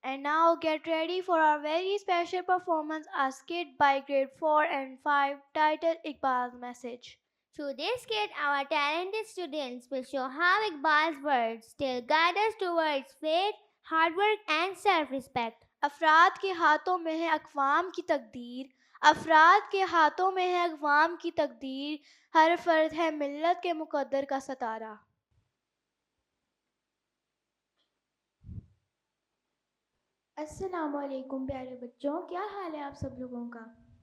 And now get ready for our very special performance, a skit by grade 4 and 5 titled Iqbal's Message. Through this skit, our talented students will show how Iqbal's words still guide us towards faith, hard work and self-respect. افراد کے ہاتھوں میں ہے اقوام کی تقدیر، افراد کے ہاتھوں میں ہے اقوام کی تقدیر، ہر فرد ہے ملت کے مقدر کا ستارہ۔ السلام علیکم پیارے بچوں، کیا حال ہے آپ سب لوگوں کا؟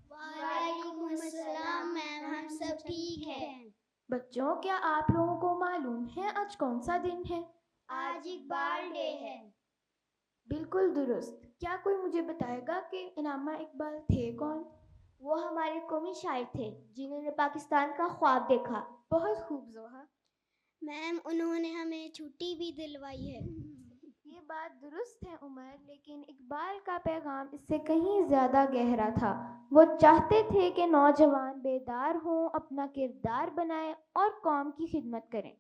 وعلیکم السلام میم، ہم سب ٹھیک ہیں۔ بچوں، کیا آپ لوگوں کو معلوم ہے آج کون سا دن ہے؟ آج اقبال ڈے ہے۔ بالکل درست۔ کیا کوئی مجھے بتائے گا کہ علامہ اقبال تھے کون؟ وہ ہمارے قومی شاعر تھے جنہوں نے پاکستان کا خواب دیکھا۔ بہت خوب زوہا۔ میم، انہوں نے ہمیں چھٹی بھی دلوائی ہے۔ یہ بات درست ہے عمر، لیکن اقبال کا پیغام اس سے کہیں زیادہ گہرا تھا۔ وہ چاہتے تھے کہ نوجوان بیدار ہوں، اپنا کردار بنائیں اور قوم کی خدمت کریں۔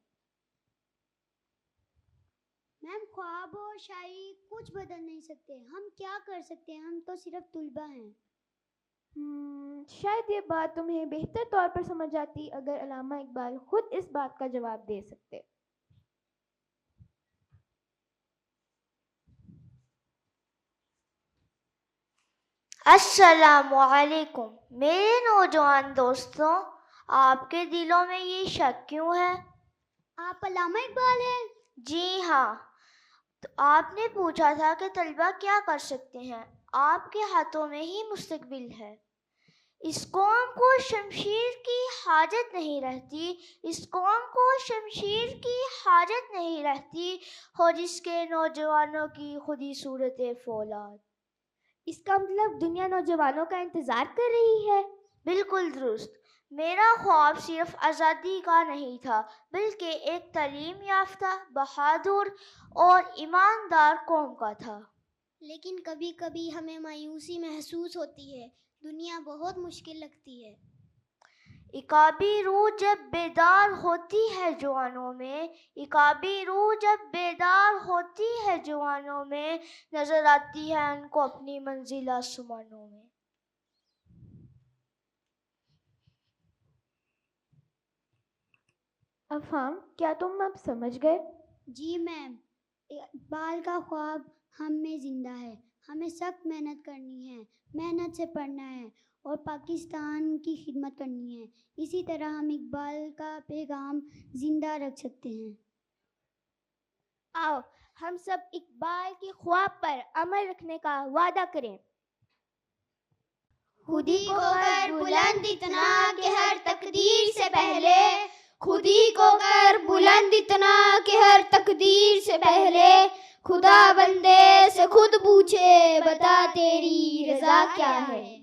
میم، خواب اور شاعری کچھ بدل نہیں سکتے، ہم کیا کر سکتے ہیں؟ ہم تو صرف طلباء ہیں۔ شاید یہ بات تمہیں بہتر طور پر سمجھ آتی اگر علامہ اقبال خود اس بات کا جواب دے سکتے۔ السلام علیکم میرے نوجوان دوستوں، آپ کے دلوں میں یہ شک کیوں ہے؟ آپ علامہ اقبال ہیں؟ جی ہاں، تو آپ نے پوچھا تھا کہ طلبہ کیا کر سکتے ہیں۔ آپ کے ہاتھوں میں ہی مستقبل ہے۔ اس قوم کو شمشیر کی حاجت نہیں رہتی، اس قوم کو شمشیر کی حاجت نہیں رہتی، ہو جس کے نوجوانوں کی خودی صورت فولاد۔ اس کا مطلب دنیا نوجوانوں کا انتظار کر رہی ہے؟ بالکل درست۔ میرا خواب صرف آزادی کا نہیں تھا، بلکہ ایک تعلیم یافتہ، بہادر اور ایماندار قوم کا تھا۔ لیکن کبھی کبھی ہمیں مایوسی محسوس ہوتی ہے، دنیا بہت مشکل لگتی ہے۔ عقابی روح جب بیدار ہوتی ہے جوانوں میں، عقابی روح جب بیدار ہوتی ہے جوانوں میں، نظر آتی ہے ان کو اپنی منزل آسمانوں میں۔ افہام، کیا تم اب سمجھ گئے؟ جی میم، اقبال کا خواب ہم میں زندہ ہے۔ ہمیں سخت محنت کرنی ہے، محنت سے پڑھنا ہے اور پاکستان کی خدمت کرنی ہے۔ اسی طرح ہم اقبال کا پیغام زندہ رکھ سکتے ہیں۔ آؤ ہم سب اقبال کے خواب پر عمل رکھنے کا وعدہ کریں۔ خودی کو کر بلند اتنا کہ ہر تقدیر سے پہلے، خودی کو کر بلند اتنا کہ ہر تقدیر سے پہلے، خدا بندے سے خود پوچھے بتا تیری رضا کیا ہے۔